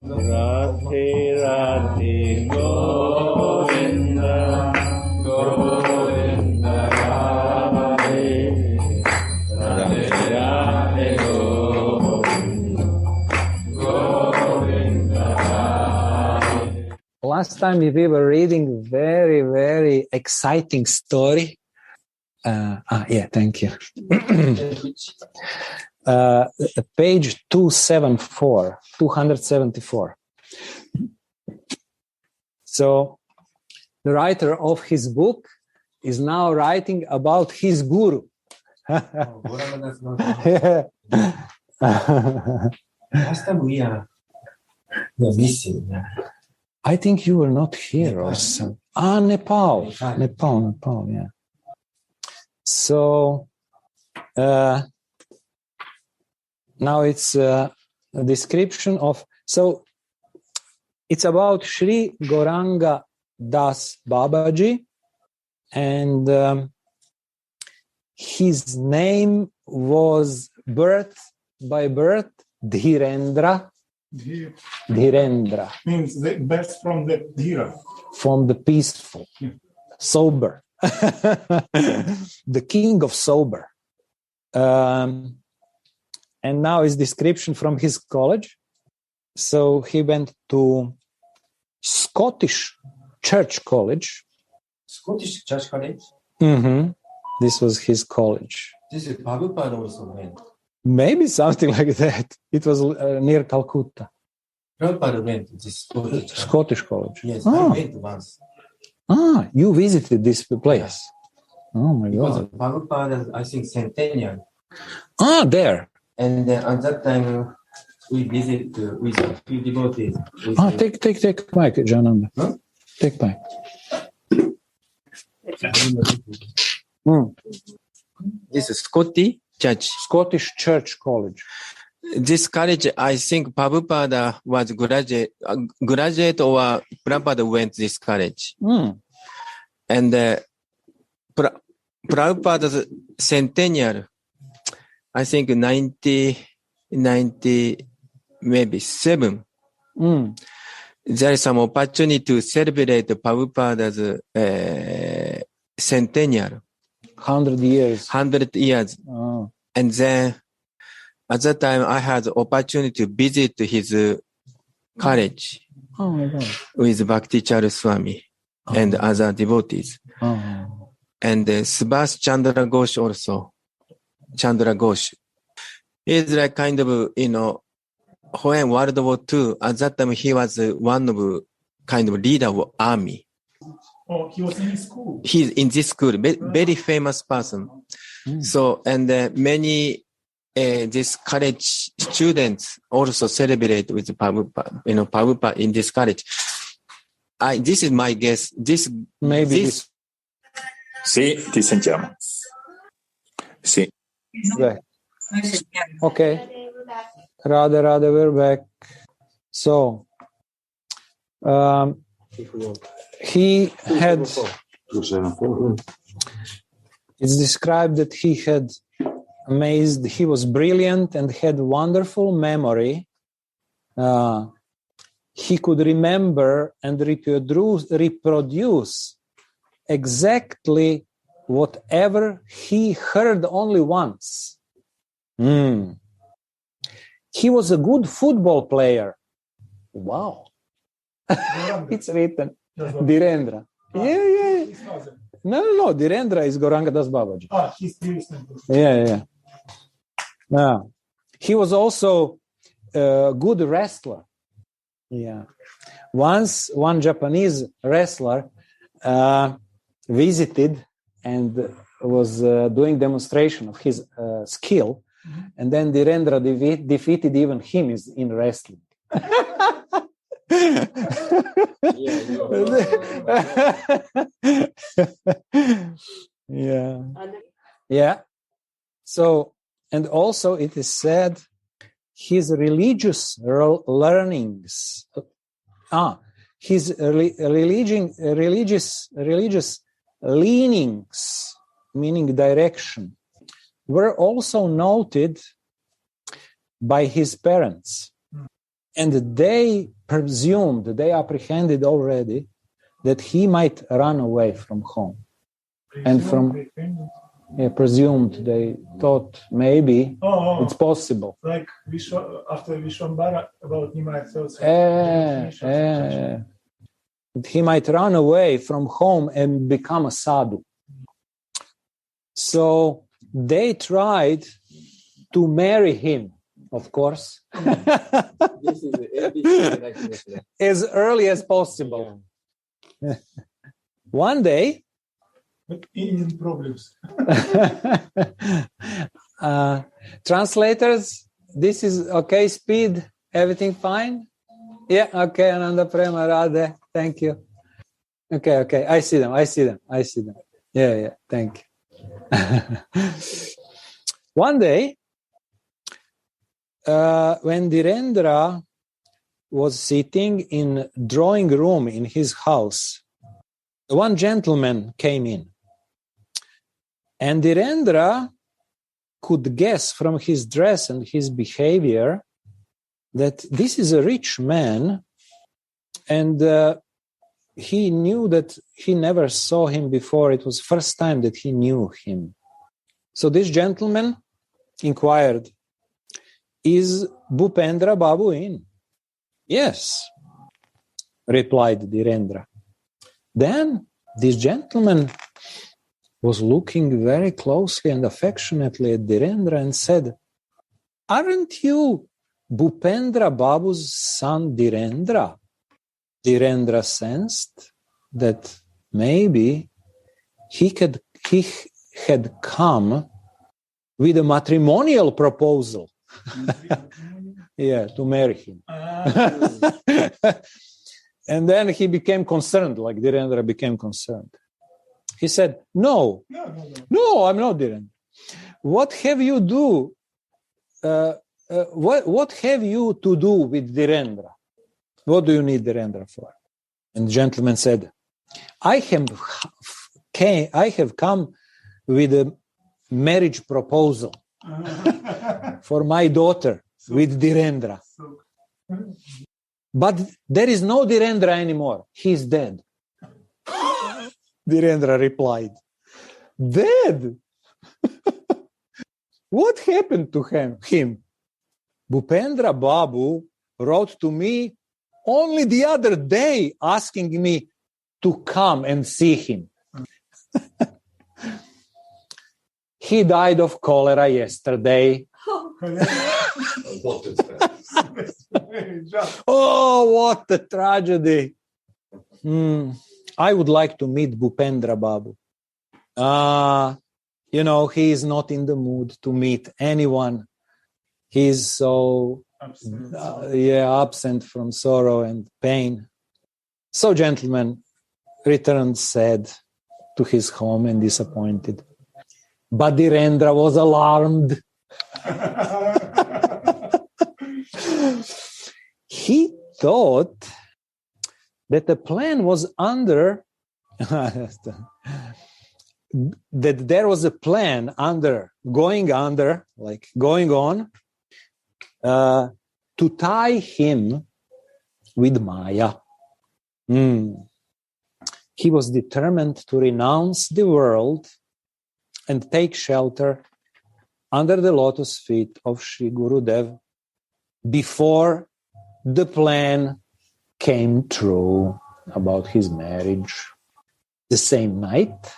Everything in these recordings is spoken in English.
Radhe Radhe Govinda Govinda Radhe Radhe Radhe Govinda Govinda Radhe. Last time we were reading very, very exciting story. Thank you. Page 274. So the writer of his book is now writing about his guru. Last time we are missing. I think you were not here or something. Nepal, yeah. So now it's a description of, so it's about Sri Gauranga Das Babaji, and his name was by birth Dhirendra. Dhirendra means the best from the dhira. From the peaceful, sober. The king of sober. And now is description from his college. So he went to Scottish Church College. Scottish Church College? Mm-hmm. This was his college. This is Prabhupada also went. Maybe something like that. It was near Calcutta. Prabhupada went to this Scottish College. Yes, I went once. You visited this place. Yes. Oh my because God. Prabhupada, I think, centennial. There. And at that time, we visit with a few devotees. Take mic, Jananda. Huh? Take mic. This is Scottish Church College. This college, I think Prabhupada was graduate or Prabhupada went to this college. And Prabhupada's centennial, I think 90 maybe 7. There is some opportunity to celebrate Prabhupada's centennial. 100 years. 100 years. Oh. And then at that time, I had the opportunity to visit his college with Bhakti Charles Swami and other devotees. And Subhas Chandra Ghosh also. Chandra Ghosh. He's like kind of, when World War II, at that time he was one of kind of leader of army. Oh, he was in his school. He's in this school, very famous person. So, and many this college students also celebrate with Prabhupada, Prabhupada in this college. This is my guess. Sì, ti sentiamo. Sì. Okay. Radha, we're back. So, he had, it's described that he was brilliant and had wonderful memory. He could remember and reproduce exactly whatever he heard only once. He was a good football player. Wow. It's written. Dhirendra. Yeah. No. Dhirendra is Gauranga Das Babaji. He's recent. Yeah. He was also a good wrestler. Yeah. Once one Japanese wrestler visited and was doing demonstration of his skill, and then Dhirendra defeated even him in wrestling. Yeah. So, and also it is said his religious learnings, his religious leanings, meaning direction, were also noted by his parents. And they apprehended already that he might run away from home. Presumed, they thought maybe it's possible. Like after Vishwambara about Nimai thoughts. He might run away from home and become a sadhu. So they tried to marry him, of course, as early as possible. One day, Indian problems. Translators, this is okay, speed, everything fine? Yeah, okay, Ananda Prema, Radha, thank you. Okay, I see them. Yeah, thank you. One day, when Dhirendra was sitting in drawing room in his house, one gentleman came in. And Dhirendra could guess from his dress and his behavior that this is a rich man, and he knew that he never saw him before. It was first time that he knew him. So this gentleman inquired, "Is Bhupendra Babu in?" "Yes," replied Dhirendra. Then this gentleman was looking very closely and affectionately at Dhirendra and said, "Aren't you Bhupendra Babu's son Dhirendra?" Dhirendra sensed that maybe he had come with a matrimonial proposal. To marry him. And then he became concerned, like Dhirendra became concerned. He said, No, I'm not Dhirendra. What have you to do with Dhirendra? What do you need Dhirendra for? And the gentleman said, I have come with a marriage proposal for my daughter with Dhirendra. But there is no Dhirendra anymore. He's dead. Dhirendra replied, "Dead? What happened to him? Bhupendra Babu wrote to me only the other day asking me to come and see him. He died of cholera yesterday." Oh, what a tragedy. I would like to meet Bhupendra Babu. He is not in the mood to meet anyone. He is so absent from sorrow and pain. So gentleman returned sad to his home and disappointed. But Dhirendra was alarmed. He thought that the plan was that there was a plan going on to tie him with Maya. He was determined to renounce the world and take shelter under the lotus feet of Sri Gurudev before the plan came true about his marriage. The same night,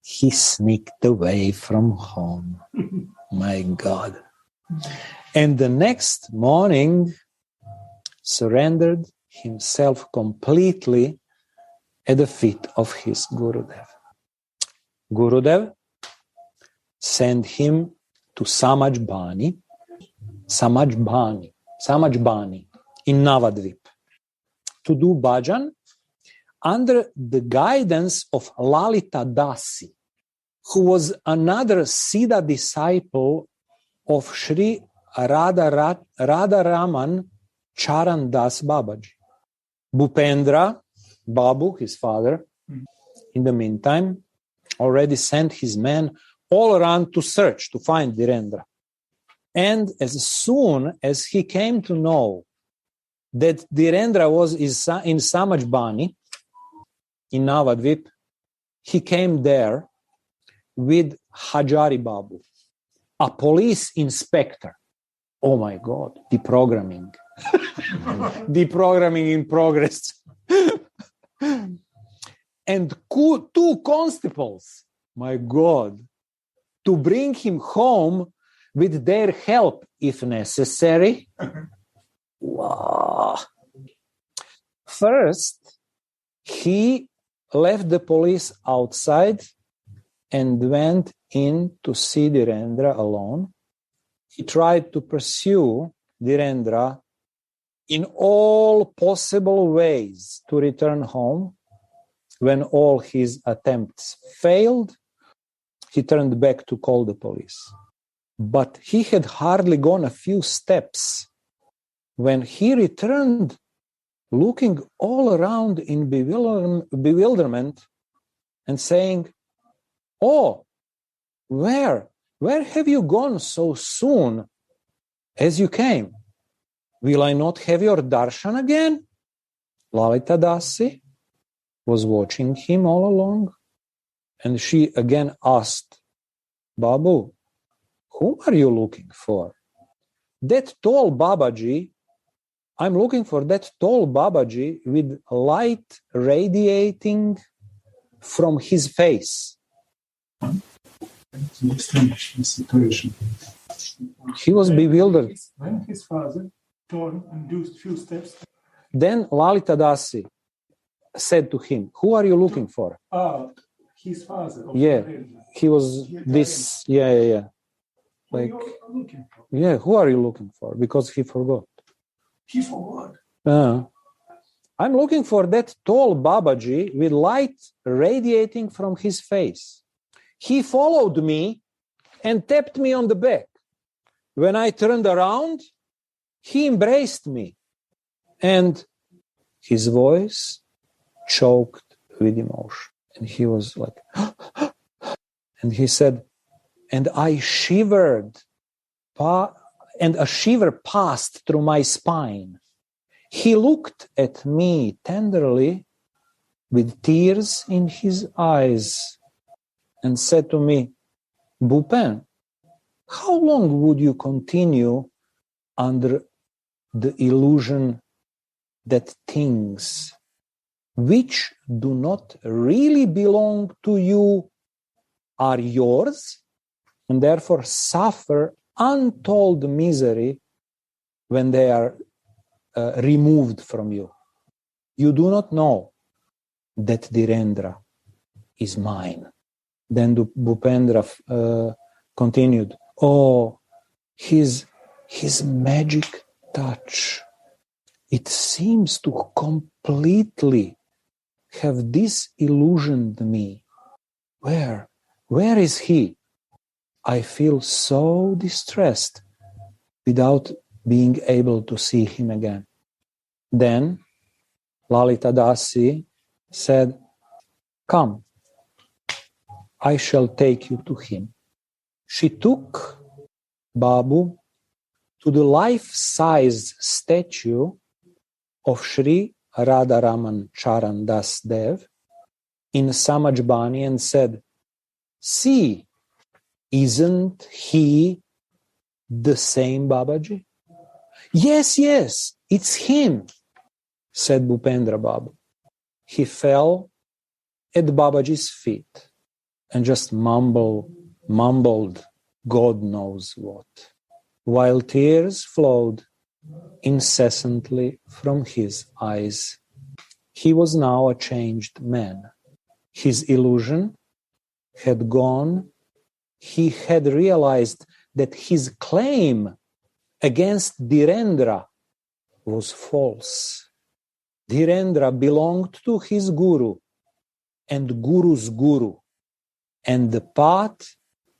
he sneaked away from home. My God. And the next morning, surrendered himself completely at the feet of his Gurudev. Gurudev sent him to Samajbani in Navadvip to do bhajan under the guidance of Lalita Dasi, who was another Siddha disciple of Sri Radha Raman Charan Das Babaji. Bhupendra Babu, his father, in the meantime, already sent his men all around to search, to find Dhirendra. And as soon as he came to know that Dhirendra was in Samajbani, in Navadvip. He came there with Hajari Babu, a police inspector. Oh my God, deprogramming. Deprogramming in progress. And two constables, my God, to bring him home with their help if necessary. Wow. First, he left the police outside and went in to see Dhirendra alone. He tried to pursue Dhirendra in all possible ways to return home. When all his attempts failed, he turned back to call the police. But he had hardly gone a few steps when he returned, looking all around in bewilderment and saying, "Oh, where have you gone so soon as you came? Will I not have your darshan again?" Lalita Dasi was watching him all along, and she again asked, "Babu, whom are you looking for?" "That tall Babaji. I'm looking for that tall Babaji with light radiating from his face." It's a strange situation. He was bewildered. When his father turned and do a few steps. Then Lalita Dasi said to him, "Who are you looking for?" His father. Yeah, he was this. Yeah. Like, who are you looking for? Because he forgot. He forgot. I'm looking for that tall Babaji with light radiating from his face. He followed me and tapped me on the back. When I turned around, he embraced me. And his voice choked with emotion. And he was like, and he said, and I shivered, and a shiver passed through my spine. He looked at me tenderly with tears in his eyes and said to me, "Bhupen, how long would you continue under the illusion that things which do not really belong to you are yours and therefore suffer untold misery when they are removed from you? You do not know that Dhirendra is mine." Then Bhupendra continued, "Oh, his magic touch. It seems to completely have disillusioned me. Where is he? I feel so distressed without being able to see him again." Then Lalita Dasi said, "Come, I shall take you to him." She took Babu to the life-size statue of Sri Radharaman Charan Das Dev in Samajbani and said, "See, isn't he the same Babaji?" Yes, it's him," said Bhupendra Babu. He fell at Babaji's feet and just mumbled God knows what, while tears flowed incessantly from his eyes. He was now a changed man. His illusion had gone. He had realized that his claim against Dhirendra was false. Dhirendra belonged to his guru and guru's guru, and the path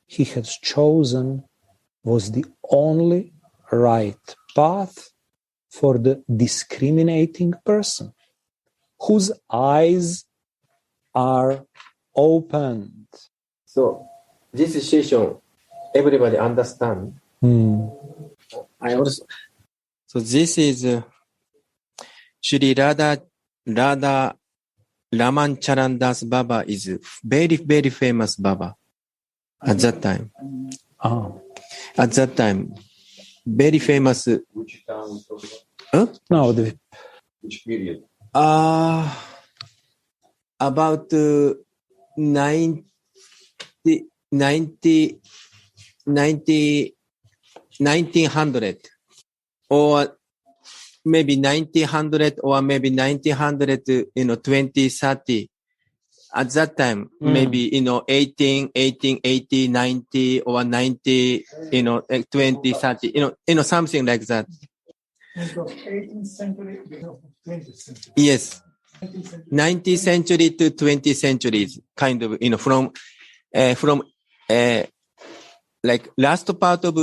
he had chosen was the only right path for the discriminating person whose eyes are opened. So this situation, everybody understand. I also. So this is Shri Radha Raman Charan Das Baba is very, very famous Baba at that time. At that time, very famous. Which town is talking No, about? Which period? About 1900 or maybe 1900 or maybe 1900, 2030. At that time, maybe, 1880, 90 or 90, 20, 30, something like that. Of 18th century, 20th century. Yes. 19th century to 20th centuries, kind of, from like last part of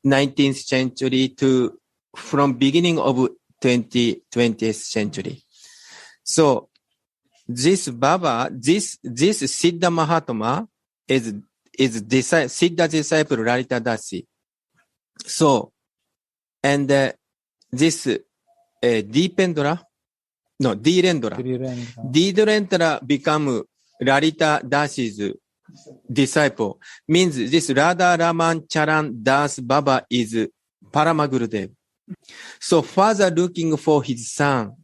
19th century to from beginning of 20th century. So this Baba, this Siddha Mahatma is Siddha disciple Lalita Dasi. So, and this Dhirendra become Lalita Dasi's disciple. Means this Radha Raman Charan Das Baba is Paramagurudev. So father looking for his son.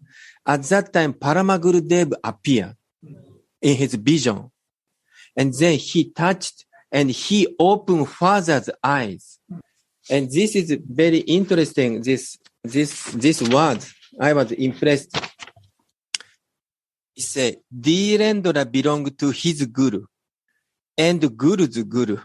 At that time, Paramagurudev appeared in his vision. And then he touched and he opened father's eyes. And this is very interesting, this word. I was impressed. He said, Dhirendra belonged to his guru and guru's guru.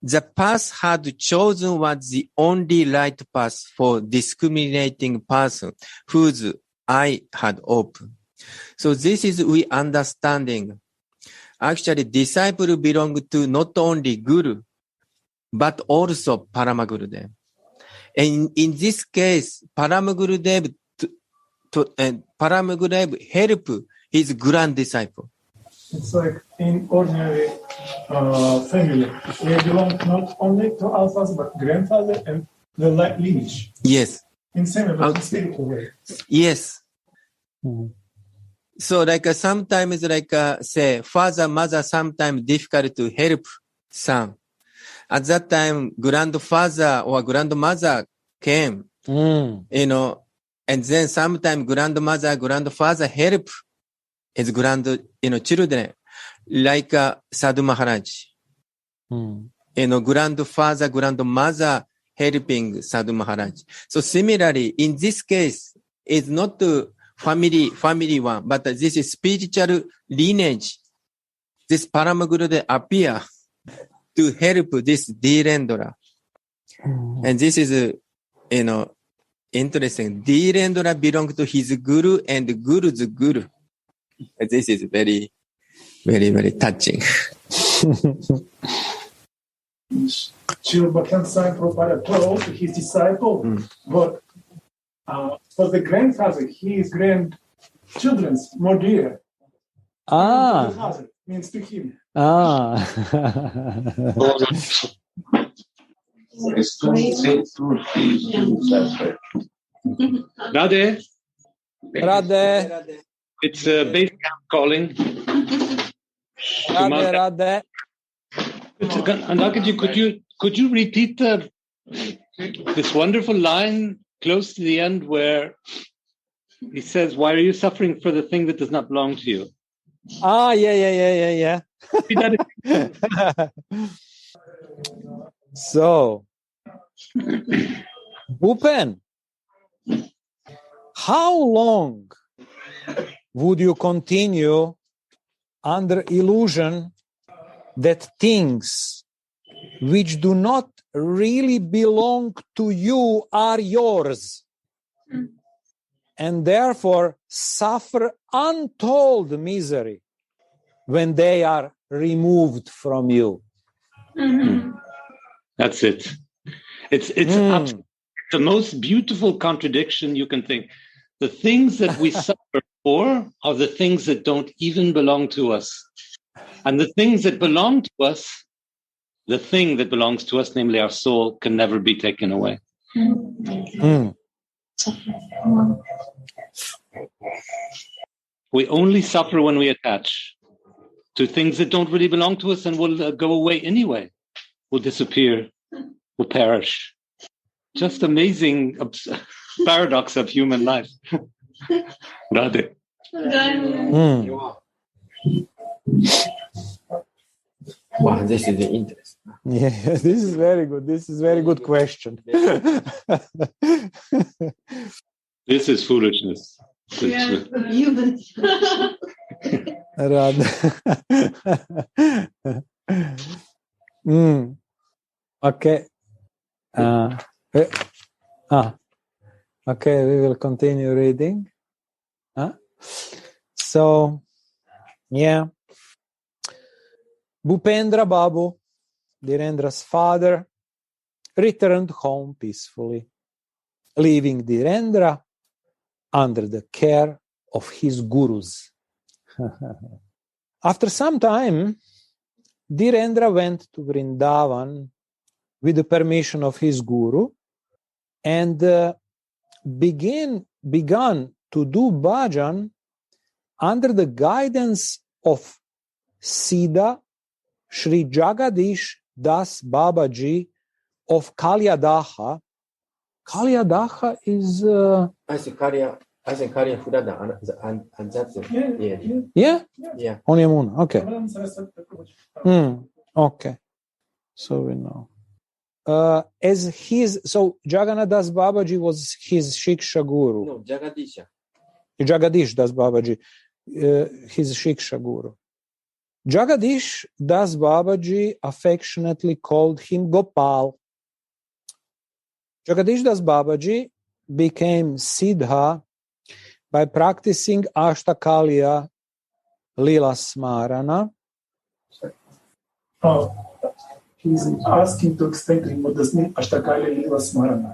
The path had chosen was the only right path for discriminating person whose eye had opened. So this is we understanding. Actually, disciple belong to not only guru, but also Paramagurudev. And in this case, Paramagurudev help his grand disciple. It's like in ordinary family, they belong not only to our father, but grandfather and the lineage. Yes. In same but spiritual way. Yes. Mm-hmm. So like sometimes say father, mother, sometimes difficult to help son. At that time, grandfather or grandmother came, and then sometimes grandfather help his children, like Sadhu Maharaj. Grandfather, grandmother helping Sadhu Maharaj. So similarly, in this case, it's not family one, but this is spiritual lineage. This Paramagurudev appear to help this Dhirendra. And this is, interesting. Dhirendra belongs to his guru and guru's guru. This is very, very, very touching. Srila Bhaktivinoda Swami Prabhupada told his disciple, but for the grandfather, his grandchildren's more dear. The father means to him. Radha. It's basically calling. Radha. Anagaji, could you repeat this wonderful line close to the end where he says, "Why are you suffering for the thing that does not belong to you?" Yeah. So, Bhupen, how long would you continue under illusion that things which do not really belong to you are yours, and therefore suffer untold misery when they are removed from you? That's it. It's the most beautiful contradiction you can think. The things that we suffer for are the things that don't even belong to us. And the things that belong to us, the thing that belongs to us, namely our soul, can never be taken away. We only suffer when we attach to things that don't really belong to us and will go away anyway, will disappear, will perish. Just amazing paradox of human life. Radha. Wow, this is interesting. Yeah, this is very good. This is very good question. This is foolishness. Radha. Okay. Okay, we will continue reading. So, yeah. Bhupendra Babu, Dhirendra's father, returned home peacefully, leaving Dhirendra under the care of his gurus. After some time, Dhirendra went to Vrindavan with the permission of his guru and began to do bhajan under the guidance of Siddha Sri Jagadish Das Babaji of Kalyadaha. Kalyadaha is... I think Karya Vraja and that's Yeah? Yeah. On Yamuna, okay. Okay. So we know. So Jagannath Das Babaji was his Shiksha Guru. No, Jagadisha. Jagadish Das Babaji, his Shiksha Guru. Jagadish Das Babaji affectionately called him Gopal. Jagadish Das Babaji became Siddha by practicing Ashtakalya Lila Smarana. He's asking to explain to him what does mean Ashtakalya Lila Smarana.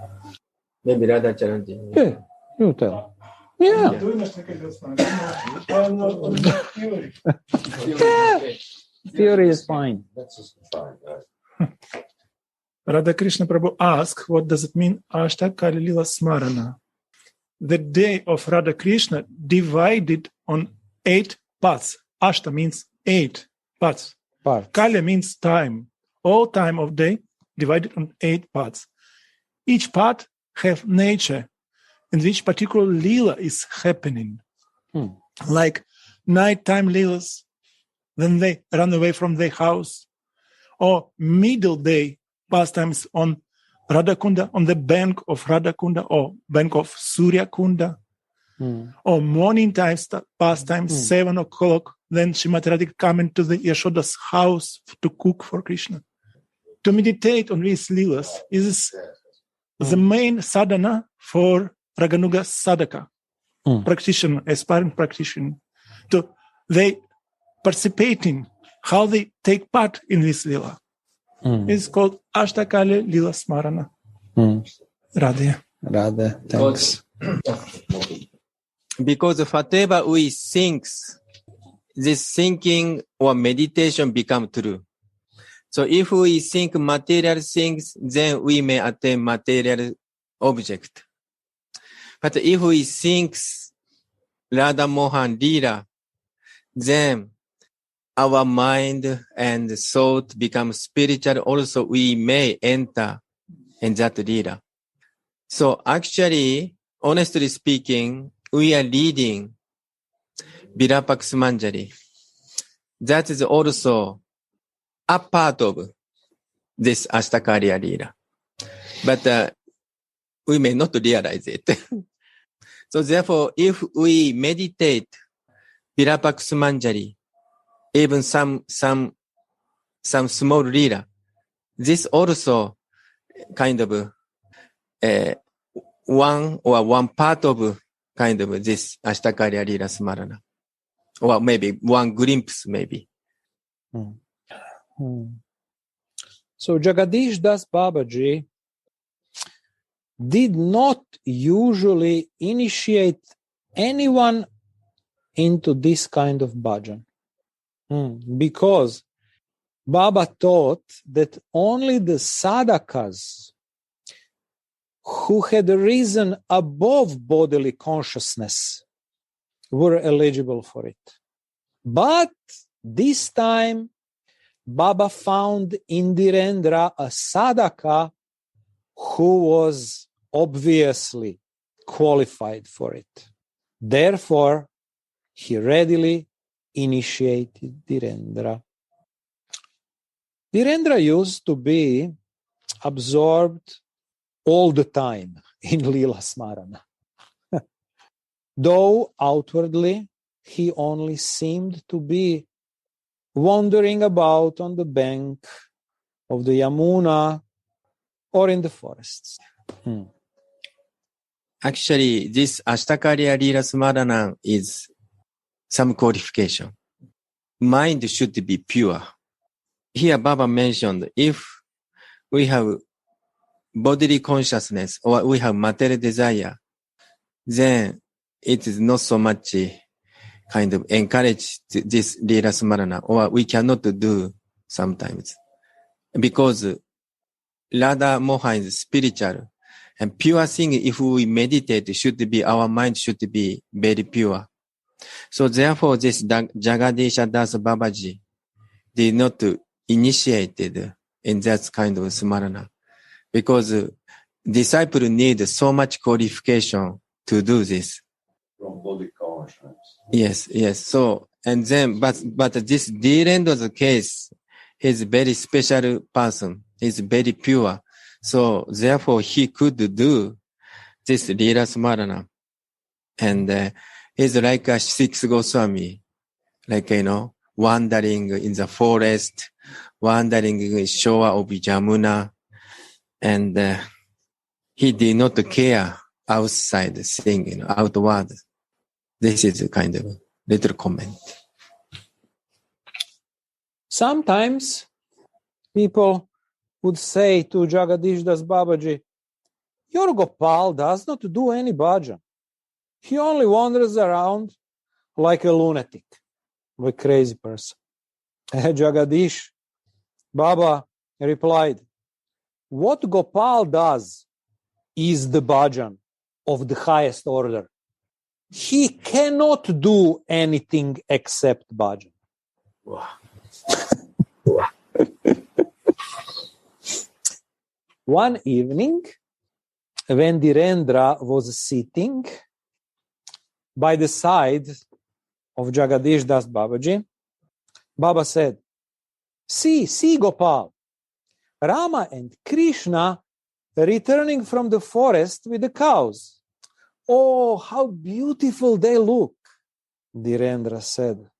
Maybe Radha Charanji. Yeah, you tell. Yeah. I'm doing Ashtakalya Smarana. I'm not on theory. Yeah. Theory is fine. That's just fine. Radha Krishna Prabhu asked, what does it mean Ashtakalya Lila Smarana? The day of Radha Krishna divided on 8 paths. Ashta means 8 paths. Kalya means time. All time of day divided on 8 paths. Each path have nature in which particular lila is happening. Like nighttime lilas, then they run away from their house, or middle day pastimes on Radhakunda, on the bank of Radhakunda or bank of Surya Kunda, or morning times pastimes 7 o'clock. Then Srimati Radhika coming to the Yashoda's house to cook for Krishna. To meditate on these lilas is the main sadhana for Raganuga sadhaka, practitioner, aspiring practitioner. So they participating, how they take part in this lila. It's called Ashtakalya Lila Smarana. Radha, thanks. Because whatever we think, this thinking or meditation become true. So if we think material things, then we may attain material object. But if we think Radha Mohan Lila, then our mind and thought become spiritual. Also, we may enter in that Lila. So actually, honestly speaking, we are reading Vilapaksmanjali. That is also a part of this Ashtakarya Lila. But we may not realize it. So therefore, if we meditate Vilapaksmanjali, even some small Lila, this also kind of one part of kind of this Ashtakarya Lila Smarana. Or maybe one glimpse, maybe. So Jagadish Das Babaji did not usually initiate anyone into this kind of bhajan. Because Baba taught that only the sadhakas who had risen above bodily consciousness were eligible for it. But this time, Baba found in Dhirendra a sadhaka who was obviously qualified for it. Therefore, he readily initiated Dhirendra. Dhirendra used to be absorbed all the time in Lila Smarana. Though outwardly he only seemed to be wandering about on the bank of the Yamuna or in the forests. Actually, this Ashtakarya Lila Smarana is some qualification. Mind should be pure. Here Baba mentioned, if we have bodily consciousness or we have material desire, then it is not so much kind of encourage this Lila Smarana, or we cannot do sometimes. Because Radha Mohan is spiritual. And pure thing, if we meditate, should be, our mind should be very pure. So therefore, this Jagadisha Das Babaji did not initiated in that kind of smarana. Because disciple need so much qualification to do this. From body consciousness. Yes. So, and then, but this Dhirendra's case, he's a very special person. He's very pure. So, therefore, he could do this Lila Smarana. And he's like a sixth Goswami, like, wandering in the forest, wandering in the shore of Jamuna. And he did not care outside thing, outward. This is a kind of little comment. Sometimes people would say to Jagadish Das Babaji, your Gopal does not do any bhajan. He only wanders around like a lunatic, a crazy person. Jagadish Baba replied, what Gopal does is the bhajan of the highest order. He cannot do anything except bhajan. Wow. One evening, when Dhirendra was sitting by the side of Jagadish Das Babaji, Baba said, see Gopal, Rama and Krishna returning from the forest with the cows. Oh, how beautiful they look. Dhirendra said,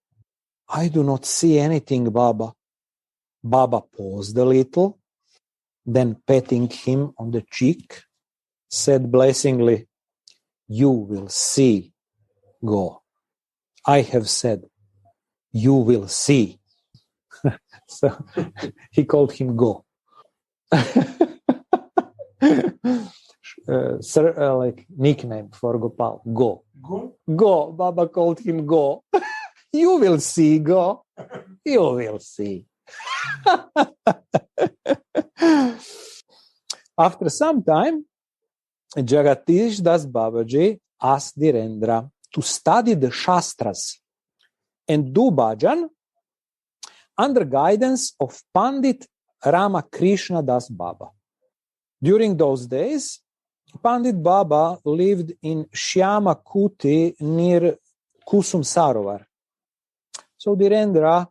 I do not see anything, Baba. Baba paused a little, then patting him on the cheek, said blessingly, you will see, go. I have said, you will see. So he called him go. Like nickname for Gopal, go. Go. Baba called him go. You will see, go. You will see. After some time, Jagadish Das Babaji asked Dhirendra to study the Shastras and do bhajan under guidance of Pandit Ramakrishna Das Baba. During those days, Pandit Baba lived in Shyama Kuti near Kusum Sarovar. So Dhirendra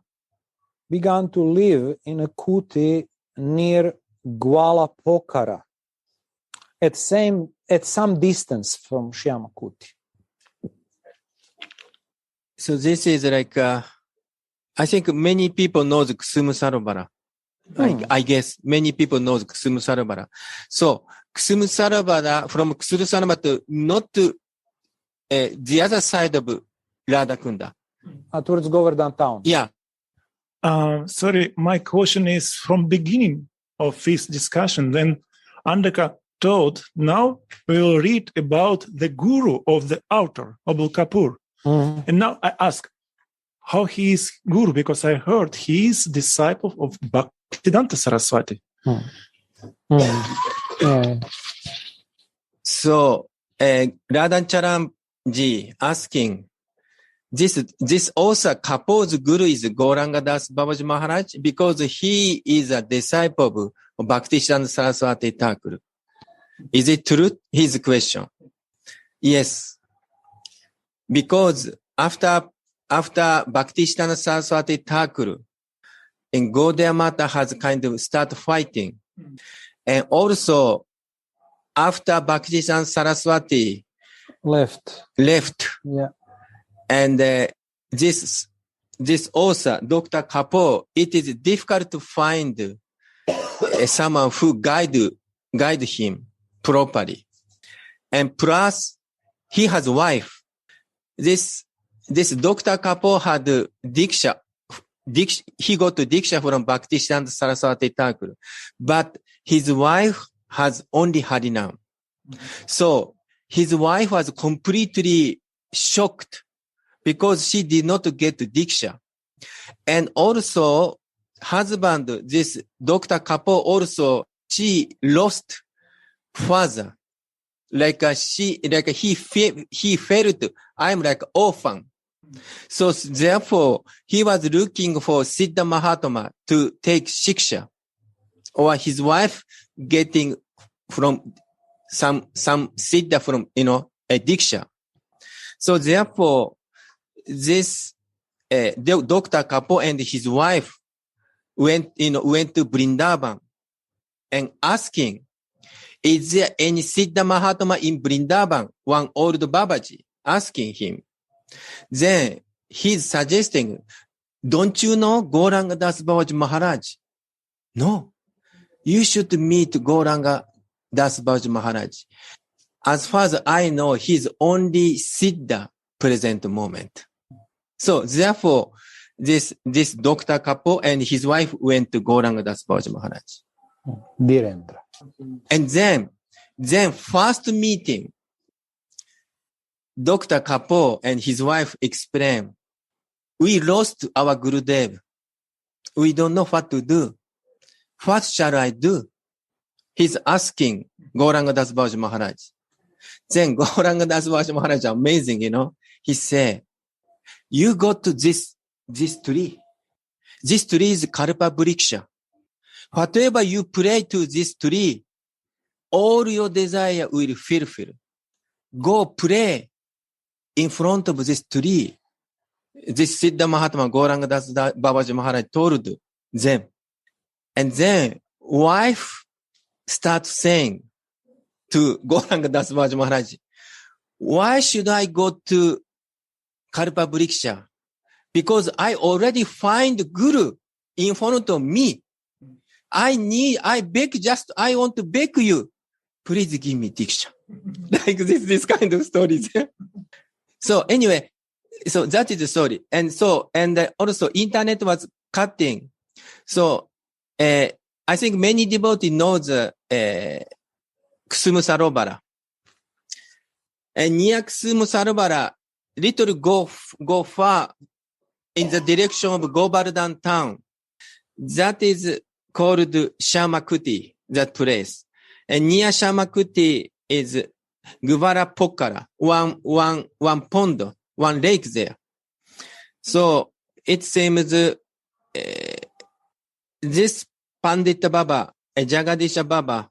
began to live in a kuti near Gwala Pokhara, at some distance from Shyama Kuti. So this is like, I think many people know the Kusum Sarovara. I guess many people know the Kusum Sarovara. So Kusum Sarovara, from Kusum Sarovara to not to the other side of Radha Kunda. Towards Govardhan town. Yeah. Sorry, my question is from beginning of this discussion. Then Andaka told, now we will read about the guru of the author, Abul Kapur. Mm-hmm. And now I ask, how he is guru? Because I heard he is disciple of Bhaktivedanta Saraswati. Mm-hmm. Yeah. So, Radha ji asking, this also Kapoor's guru is Gauranga Das Babaji Maharaj because he is a disciple of Bhaktisiddhanta Saraswati Thakur. Is it true? His question. Yes. Because after Bhaktisiddhanta Saraswati Thakur and Gaudiya Mata has kind of start fighting. And also after Bhaktisiddhanta Saraswati Left. Yeah. And this author, Dr. Kapoor, it is difficult to find someone who guide him properly. And plus, he has a wife. This Dr. Kapoor had Diksha. He got Diksha from Bhaktisiddhanta Saraswati Thakur. But his wife has only Harinam. So, his wife was completely shocked because she did not get Diksha. And also, husband, this Dr. Kapoor also, she lost father. He felt, I'm like orphan. So therefore, he was looking for Siddha Mahatma to take Shiksha. Or his wife getting from some Siddha from, a Diksha. So therefore, this Dr. Kapoor and his wife went to Vrindavan and asking, is there any Siddha Mahatma in Vrindavan? One old Babaji asking him. Then he's suggesting, don't you know Gauranga Das Babaji Maharaj? No, you should meet Gauranga Das Babaji Maharaj. As far as I know, he's only Siddha present moment. So therefore, this Dr. Kapoor and his wife went to Gauranga Das Babaji Maharaj. Dhirendra. And then first meeting, Dr. Kapoor and his wife explained, we lost our Gurudev. We don't know what to do. What shall I do? He's asking Gauranga Das Babaji Maharaj. Then Gauranga Das Babaji Maharaj, amazing, he said, you go to this tree. This tree is Kalpa Vriksha. Whatever you pray to this tree, all your desire will fulfill. Go pray in front of this tree. This Siddha Mahatma Gauranga Das Babaji Maharaj told them. And then wife starts saying to Gauranga Das Babaji Maharaj, why should I go to Kalpa Vriksha? Because I already find Guru in front of me. I want to beg you. Please give me Diksha. Like this kind of stories. So anyway, so that is the story. And also internet was cutting. So, I think many devotees know the, Kusumu Sarovara. And near Kusumu Sarovara, little go far in the direction of Govardhan town. That is called Shamakuti, that place. And near Shamakuti is Guvara Pokkara, one pond, one lake there. So it seems this Pandita Baba, Jagadisha Baba,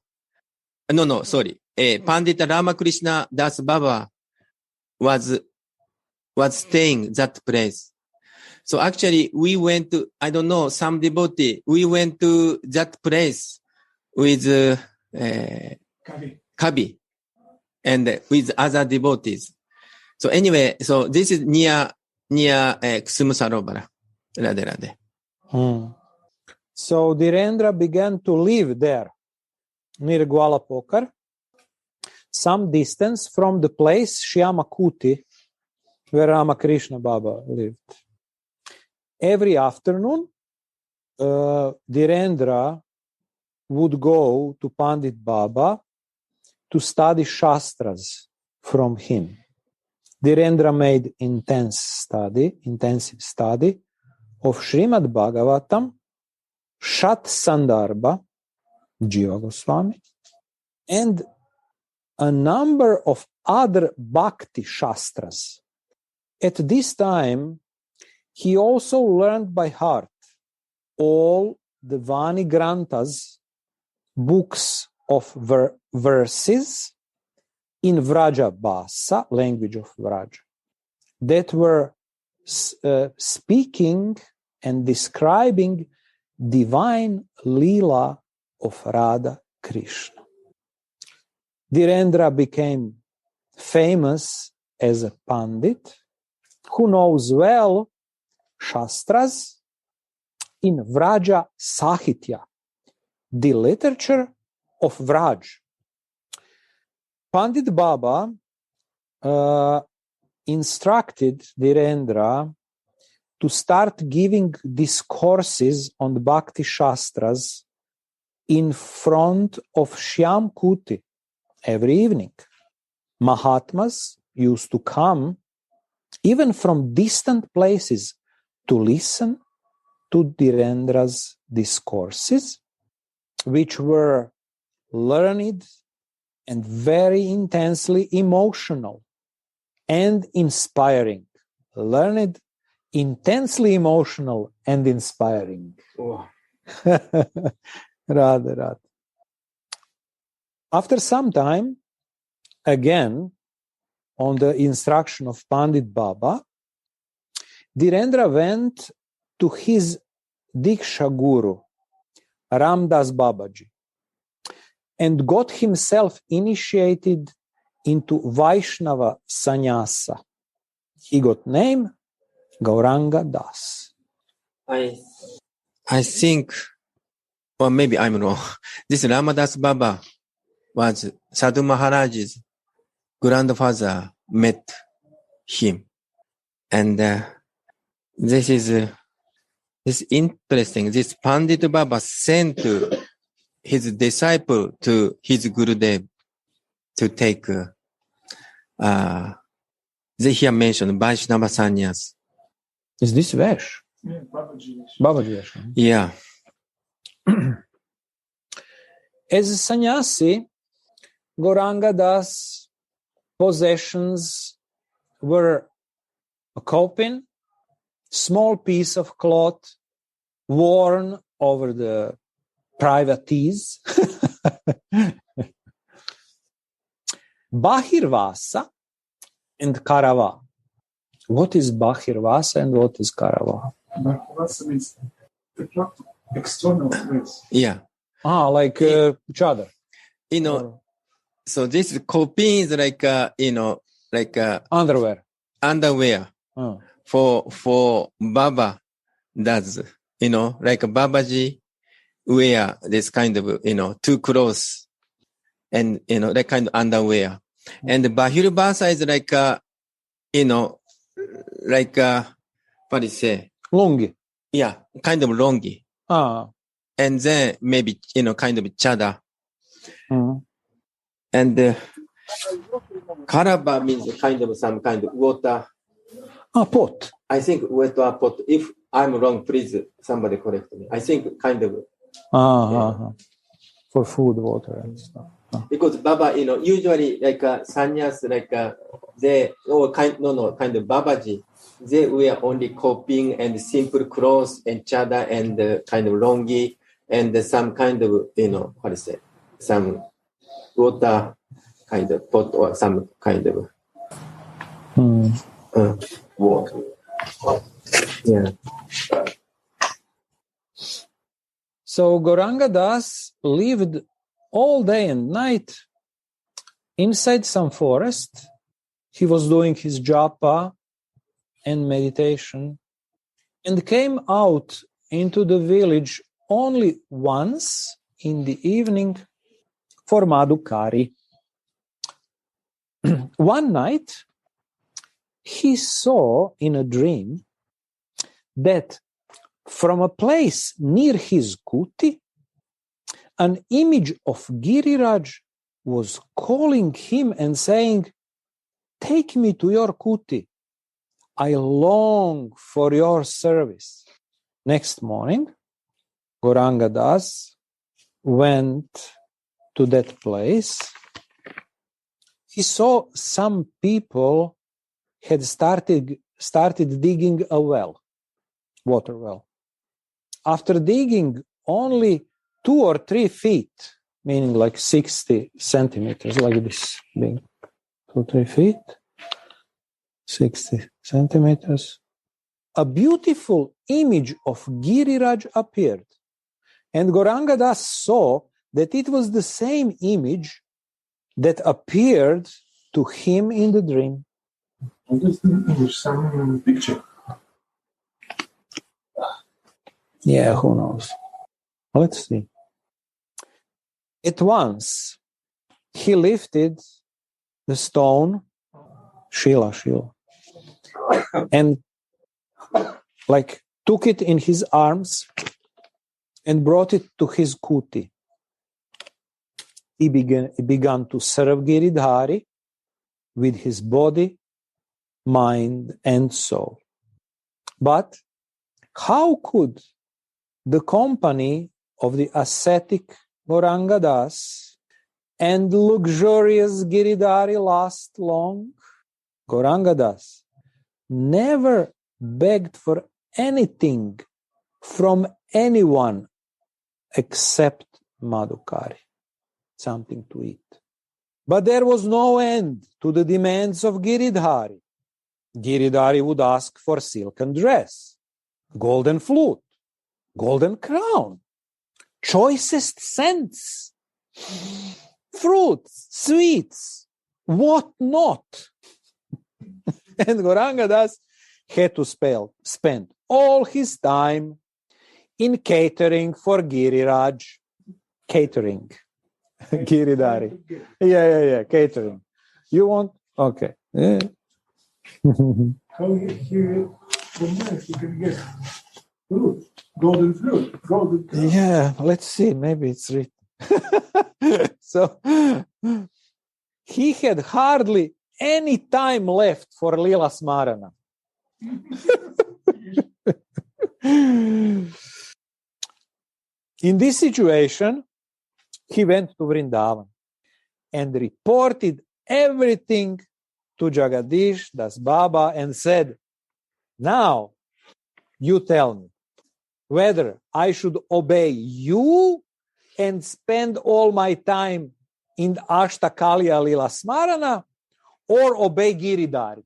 Pandita Ramakrishna Das Baba was staying that place. So actually we went to, I don't know, some devotee, we went to that place with Kabi and with other devotees. So anyway, so this is near Kusumu Sarovara. Radhe. So Dhirendra began to live there, near Gwalapokar, some distance from the place Shyamakuti, where Ramakrishna Baba lived. Every afternoon, Dhirendra would go to Pandit Baba to study Shastras from him. Dhirendra made intensive study of Srimad Bhagavatam, Shat Sandarbha, Jiva Goswami, and a number of other Bhakti Shastras. At this time, he also learned by heart all the Vani Granthas, books of verses in Vraja Bhasa, language of Vraja, that were speaking and describing divine Leela of Radha Krishna. Dhirendra became famous as a Pandit who knows well Shastras in Vraja Sahitya, the literature of Vraj. Pandit Baba instructed Dhirendra to start giving discourses on the Bhakti Shastras in front of Shyam Kuti every evening. Mahatmas used to come even from distant places to listen to Dhirendra's discourses, which were learned and very intensely emotional and inspiring. Learned, intensely emotional and inspiring. Oh. Radha. After some time, again, on the instruction of Pandit Baba, Dhirendra went to his Diksha Guru, Ramdas Babaji, and got himself initiated into Vaishnava Sannyasa. He got name Gauranga Das. I think, or maybe I'm wrong, this Ramadas Baba was Sadhu Maharaj's grandfather met him. And this is interesting. This Pandit Baba sent his disciple to his Gurudev to take, they here mentioned Vaishnava Sannyas. Is this Vesh? Yeah, Babaji. Babaji Vesh. Yeah. As a sannyasi, Gauranga Das' possessions were a kopin, small piece of cloth worn over the privatees, Bahirvasa and Karava. What is Bahirvasa and what is Karava? Bahirvasa means the external place. Yeah. Like chadar. So this kopin is like, Underwear. For Baba does, like Babaji wear this kind of, two clothes and, that kind of underwear. And the Bahirvasa is like, what do you say? Lungi. Yeah, kind of longi. And then maybe, kind of chada. And karaba means kind of some kind of water. Pot. I think water pot. If I'm wrong, please somebody correct me. I think kind of. For food, water and stuff. Because Baba, usually like sannyas, like they kind of Babaji, they wear only kopin and simple clothes and chada and kind of longi and some kind of what do you say, some water kind of pot or some kind of water. Yeah. So Gauranga Das lived all day and night inside some forest. He was doing his japa and meditation and came out into the village only once in the evening for Madhukari. One night, he saw in a dream that from a place near his kuti, an image of Giriraj was calling him and saying, "Take me to your kuti. I long for your service." Next morning, Gauranga Das went to that place he saw some people had started digging a well, water well. After digging only 2 or 3 feet, meaning like 60 centimeters, like this, being 2, 3 feet, 60 centimeters, a beautiful image of Giriraj appeared. And Gauranga Das saw that it was the same image that appeared to him in the dream. Some picture. Yeah, who knows? Let's see. At once, he lifted the stone, Shila, and like took it in his arms and brought it to his kuti. He began to serve Giridhari with his body, mind, and soul. But how could the company of the ascetic Gauranga Das and luxurious Giridhari last long? Gauranga Das never begged for anything from anyone except Madhukari, something to eat. But there was no end to the demands of Giridhari. Giridhari would ask for silken dress, golden flute, golden crown, choicest scents, fruits, sweets, what not? And Gauranga Das had to spend all his time in catering for Giriraj. Catering. Giridhari. Yeah, catering. You want? Okay. Yeah. How you can get fruit, golden fruit, golden fruit. Yeah, let's see. Maybe it's written. So he had hardly any time left for Lila Smarana. In this situation, he went to Vrindavan and reported everything to Jagadish Das Baba and said, now you tell me whether I should obey you and spend all my time in Ashtakalya Lila Smarana or obey Giridhari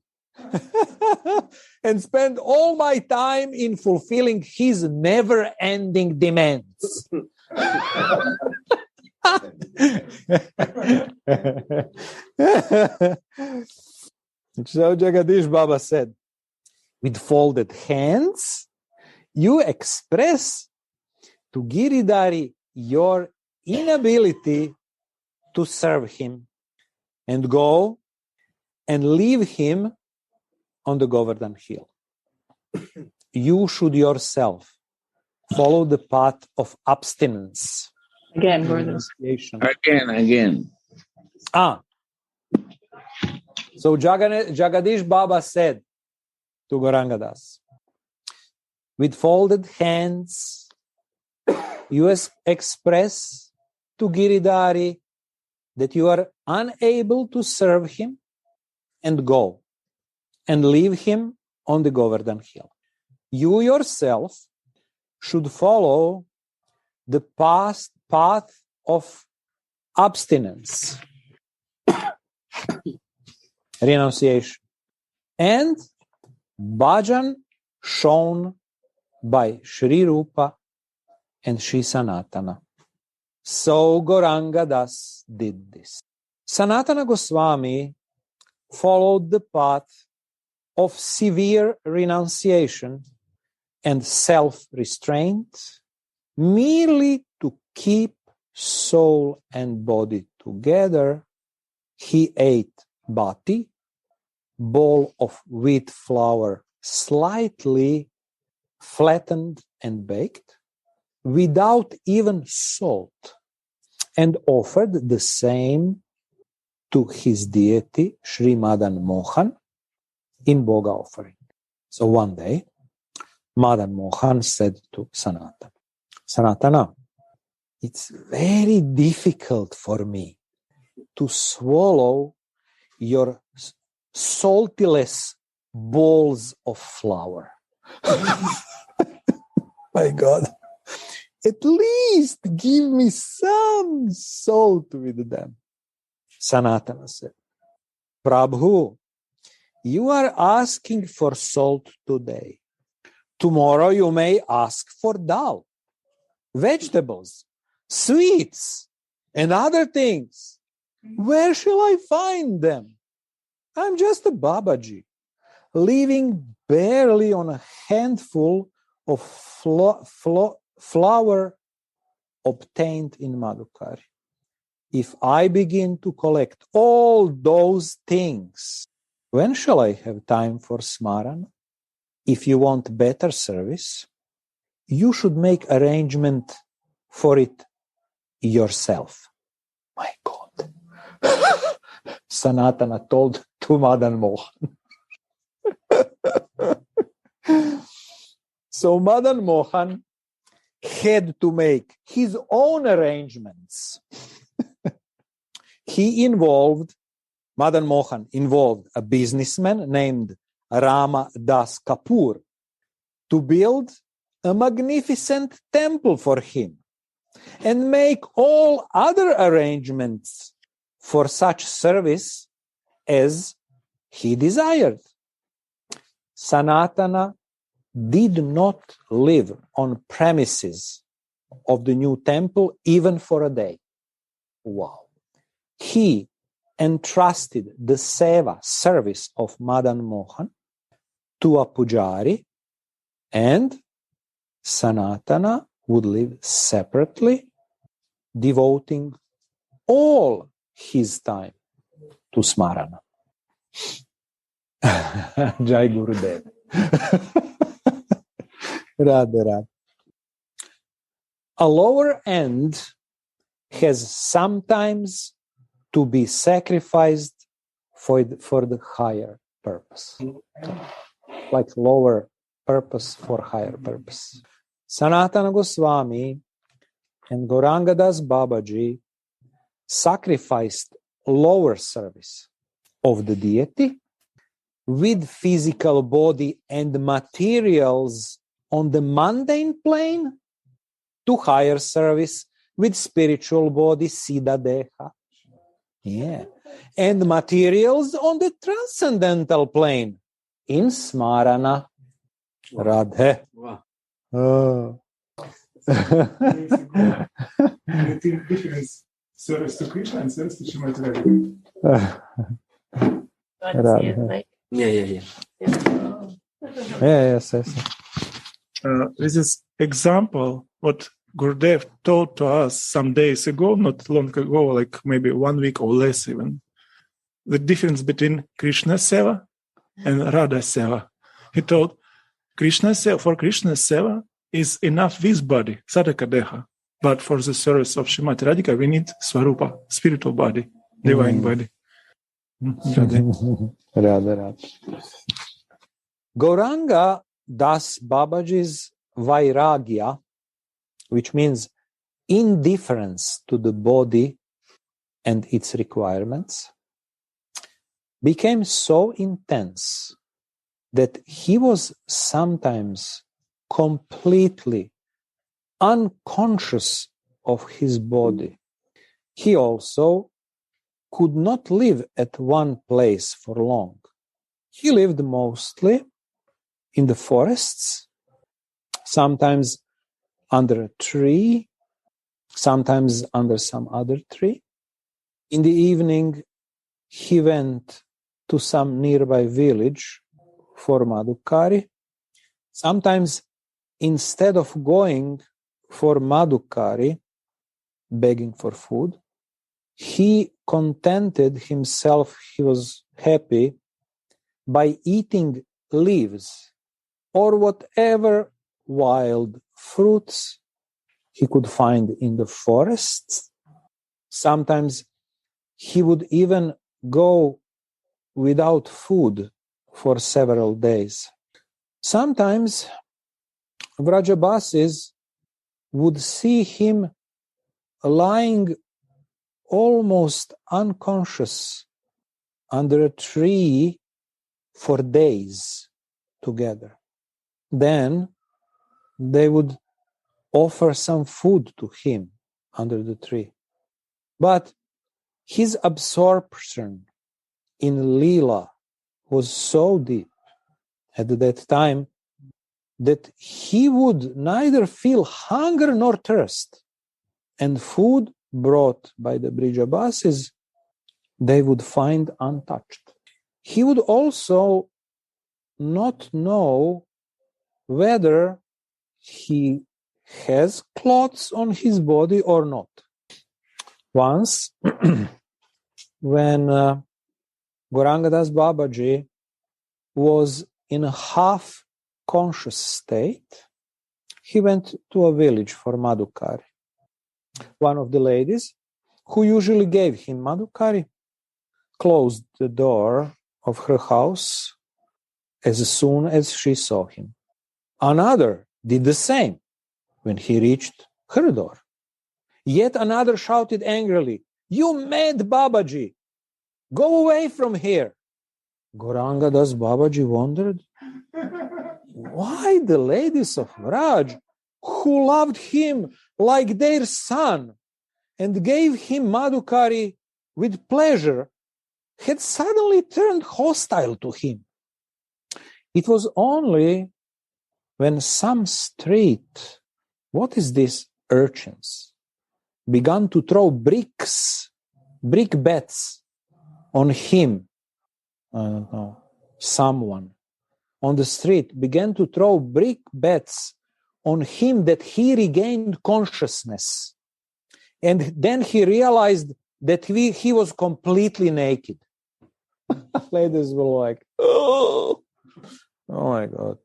and spend all my time in fulfilling his never-ending demands. So Jagadish Baba said, with folded hands, you express to Giridhari your inability to serve him and go and leave him on the Govardhan Hill. You should yourself follow the path of abstinence. Again, Gordon. Again. So Jagadish Baba said to Gauranga Das, with folded hands, you express to Giridhari that you are unable to serve him and go and leave him on the Govardhan Hill. You yourself should follow the path of abstinence, renunciation, and bhajan shown by Sri Rupa and Sri Sanatana. So Gauranga Das did this. Sanatana Goswami followed the path of severe renunciation and self-restraint merely to keep soul and body together. He ate bhati, bowl of wheat flour slightly flattened and baked, without even salt, and offered the same to his deity, Sri Madan Mohan, in Bhoga offering. So one day, Madan Mohan said to Sanatana, Sanatana, it's very difficult for me to swallow your saltless balls of flour. My God. At least give me some salt with them. Sanatana said, Prabhu, you are asking for salt today. Tomorrow you may ask for dal, vegetables, sweets, and other things. Where shall I find them? I'm just a Babaji, living barely on a handful of flour obtained in Madhukari. If I begin to collect all those things, when shall I have time for Smarana? If you want better service, you should make arrangement for it yourself. My God. Sanatana told to Madan Mohan. So Madan Mohan had to make his own arrangements. Madan Mohan involved a businessman named Rama Das Kapoor to build a magnificent temple for him and make all other arrangements for such service as he desired. Sanatana did not live on premises of the new temple even for a day. Wow. He entrusted the seva service of Madan Mohan to a pujari, and Sanatana would live separately, devoting all his time to Smarana. Jai Gurudev. Radha, Radha. A lower end has sometimes to be sacrificed for the higher purpose. Like lower purpose for higher purpose. Sanatana Goswami and Gauranga Das Babaji sacrificed lower service of the deity with physical body and materials on the mundane plane to higher service with spiritual body, Siddha Deha. Yeah. And materials on the transcendental plane in Smarana. Radha. Wow. Oh. Difference service to Krishna and service to Srimati Radha. Yeah. Yes. This is example what Gurudev told to us some days ago, not long ago, like maybe 1 week or less even. The difference between Krishna Seva and Radha Seva. He told Krishna Seva, for Krishna Seva is enough this body, Sadhaka Deha. But for the service of Srimati Radhika, we need Swarupa, spiritual body, divine body. Radha. Gauranga Das Babaji's Vairagya, which means indifference to the body and its requirements, became so intense that he was sometimes completely unconscious of his body. He also could not live at one place for long. He lived mostly in the forests, sometimes under a tree, sometimes under some other tree. In the evening, he went to some nearby village for Madhukari. Sometimes, instead of going for Madhukari, begging for food, he contented himself, he was happy, by eating leaves or whatever wild fruits he could find in the forests. Sometimes he would even go without food for several days. Sometimes Vrajabasis would see him lying almost unconscious under a tree for days together. Then they would offer some food to him under the tree. But his absorption in Leela was so deep at that time that he would neither feel hunger nor thirst. And food brought by the Vrijabasis, they would find untouched. He would also not know whether he has clothes on his body or not. Once, when Gauranga Das Babaji was in a half-conscious state, he went to a village for Madhukari. One of the ladies, who usually gave him Madhukari, closed the door of her house as soon as she saw him. Another did the same when he reached her door. Yet another shouted angrily, "You mad Babaji! Go away from here!" Gauranga Das Babaji wondered why the ladies of Vraj, who loved him like their son and gave him Madhukari with pleasure, had suddenly turned hostile to him. It was only when some street, urchins, began to throw brick bats on him. Someone on the street began to throw brick bats on him that he regained consciousness. And then he realized that he was completely naked. Ladies were like, oh my God.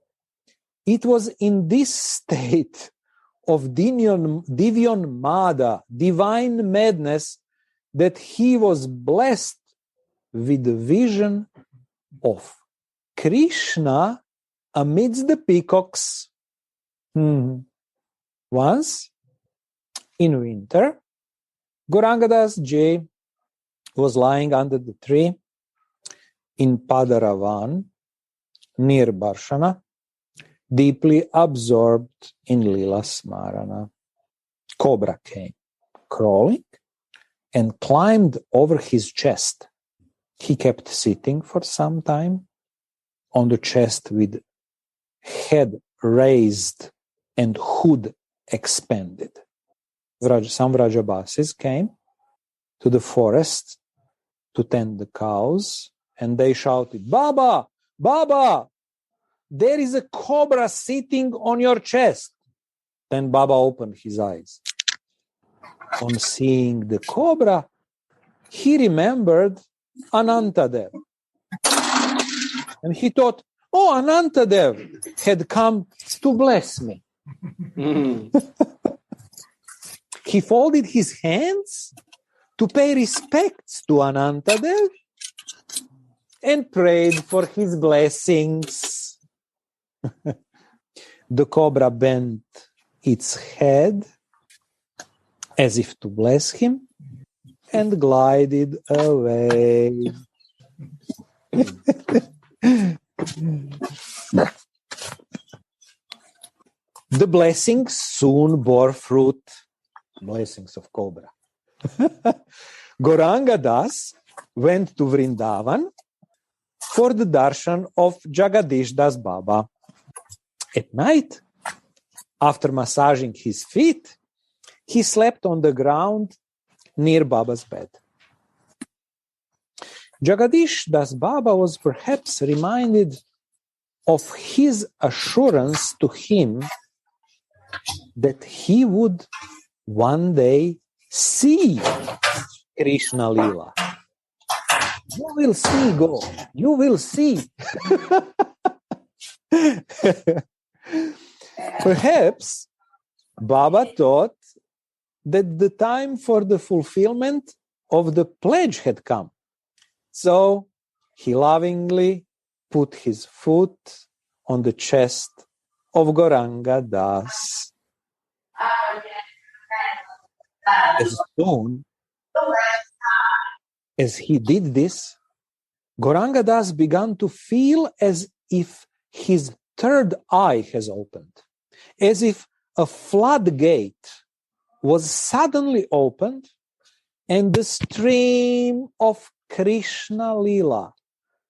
It was in this state of Divyan Mada, divine madness, that he was blessed with the vision of Krishna amidst the peacocks. Once, in winter, Gauranga Das Ji was lying under the tree in Padaravan, near Barshana, deeply absorbed in Lila Smarana. Cobra came, crawling, and climbed over his chest. He kept sitting for some time on the chest with head raised and hood expanded. Some Vrajabasis came to the forest to tend the cows, and they shouted, "Baba, Baba, there is a cobra sitting on your chest." Then Baba opened his eyes. On seeing the cobra, he remembered Anantadev. And he thought, oh, Anantadev had come to bless me. He folded his hands to pay respects to Anantadev and prayed for his blessings. The cobra bent its head as if to bless him and glided away. The blessings soon bore fruit. Blessings of cobra. Gauranga Das went to Vrindavan for the darshan of Jagadish Das Baba. At night, after massaging his feet, he slept on the ground near Baba's bed. Jagadish Das Baba was perhaps reminded of his assurance to him that he would one day see Krishna Lila. You will see, go. You will see. Perhaps Baba thought that the time for the fulfillment of the pledge had come. So he lovingly put his foot on the chest of Gauranga Das. As soon as he did this, Gauranga Das began to feel as if his third eye has opened, as if a floodgate was suddenly opened and the stream of Krishna Lila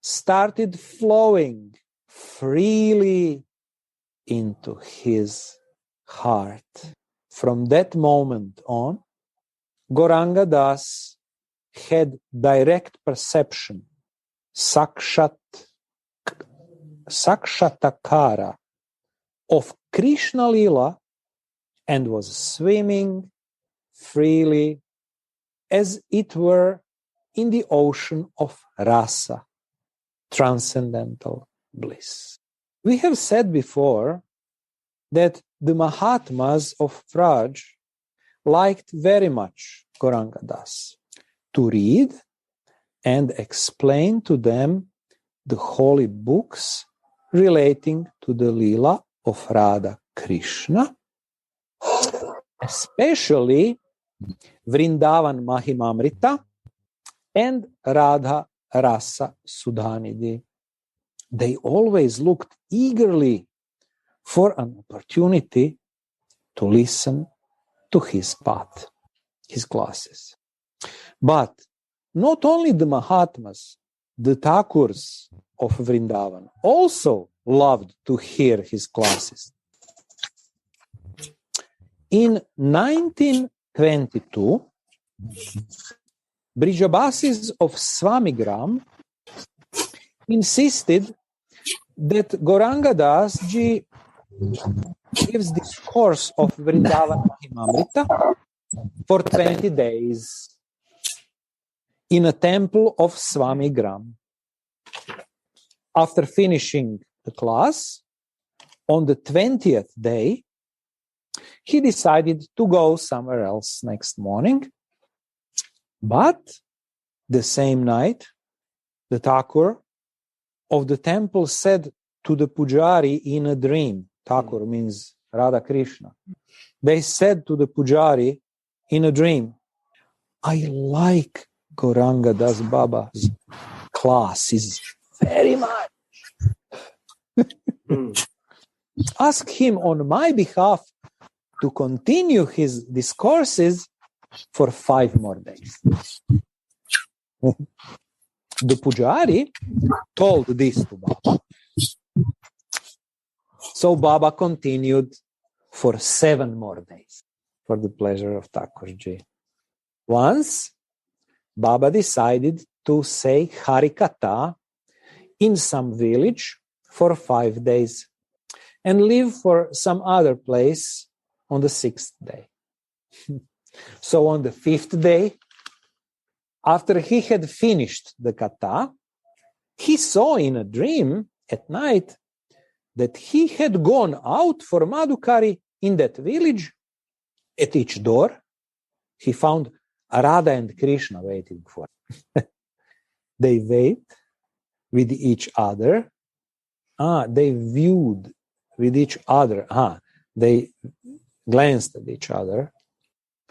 started flowing freely into his heart. From that moment on, Gauranga Das had direct perception, sakshatakara, of Krishna Lila and was swimming freely as it were in the ocean of rasa, transcendental bliss. We have said before that the Mahatmas of Vraja liked very much Gauranga Das to read and explain to them the holy books relating to the Leela of Radha Krishna, especially Vrindavan Mahimamrita and Radha Rasa Sudhanidhi. They always looked eagerly for an opportunity to listen to his path, his classes. But not only the Mahatmas, the Thakurs of Vrindavan also loved to hear his classes. In 1922, Brijabasis of Swamigram insisted that Gauranga Das ji gives this course of Vrindavan Mahimamrita for 20 days in a temple of Swamigram. After finishing the class, on the 20th day, he decided to go somewhere else next morning. But the same night, the Thakur of the temple said to the Pujari in a dream, Thakur means Radha Krishna. They said to the Pujari in a dream, I like Gauranga Das Baba's classes very much. Ask him on my behalf to continue his discourses for 5 more days. The Pujari told this to Baba. So Baba continued for 7 more days for the pleasure of Thakurji. Once, Baba decided to say Harikatha in some village for 5 days and live for some other place on the 6th day. So on the 5th day, after he had finished the katha, he saw in a dream at night that he had gone out for Madhukari in that village. At each door, he found Radha and Krishna waiting for him. They wait with each other. They viewed with each other. They glanced at each other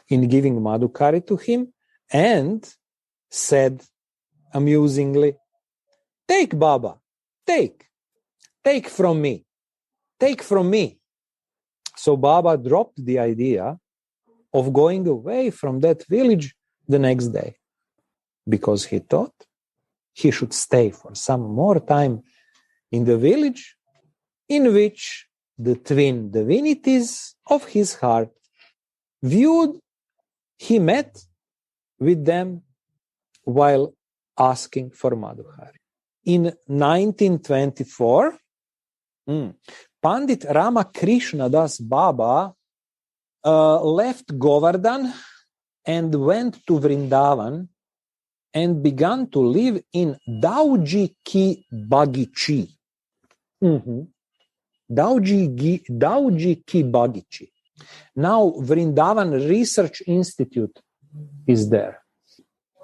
in giving Madhukari to him and said amusingly, take Baba, take from me, take from me. So Baba dropped the idea of going away from that village the next day because he thought he should stay for some more time in the village in which the twin divinities of his heart viewed he met with them while asking for Madhukari. In 1924, Pandit Ramakrishna Das Baba left Govardhan and went to Vrindavan and began to live in Dauji Ki Bagichi. Dauji Ki Bagichi. Now Vrindavan Research Institute is there.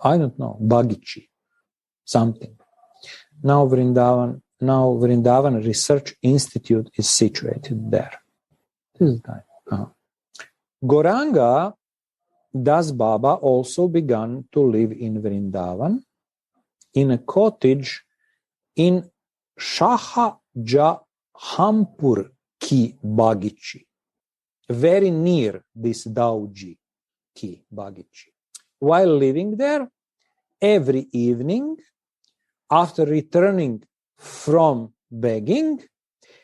I don't know, Bagichi, something. Now Vrindavan Research Institute is situated there. This is time. Gauranga Das Baba also began to live in Vrindavan in a cottage in Shahajahampur ki Bagichi, very near this Dauji ki Bagichi. While living there, every evening, after returning from begging,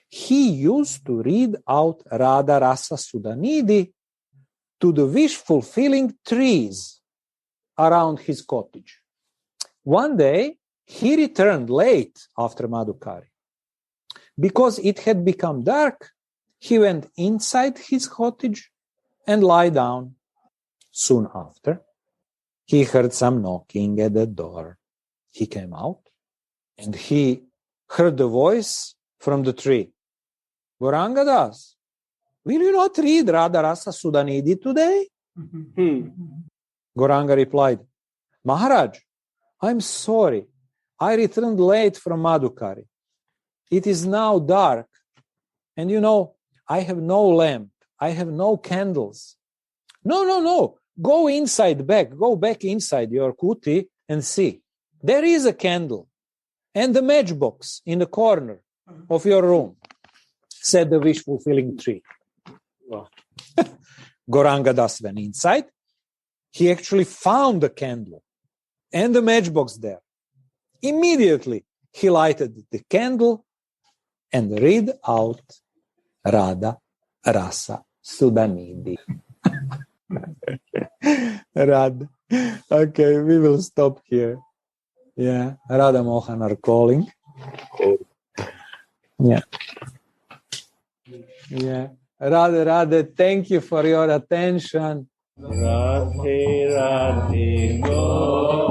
he used to read out Radha Rasa Sudanidhi to the wish-fulfilling trees around his cottage. One day, he returned late after Madhukari. Because it had become dark, he went inside his cottage and lay down. Soon after, he heard some knocking at the door. He came out and he heard the voice from the tree. Gauranga Das, will you not read Radha Rasa Sudanidhi today? Gauranga replied, Maharaj, I'm sorry. I returned late from Madhukari. It is now dark. And you know, I have no lamp. I have no candles. No. Go inside back. Go back inside your kuti and see. There is a candle and the matchbox in the corner of your room, said the wish-fulfilling tree. Wow. Gauranga Das went inside. He actually found the candle and the matchbox there. Immediately, he lighted the candle and read out Radha Rasa Sudanidhi. Radha. Okay, we will stop here. Yeah, Radha Mohan are calling. Yeah. Radha, thank you for your attention. Radhe Radhe Gaur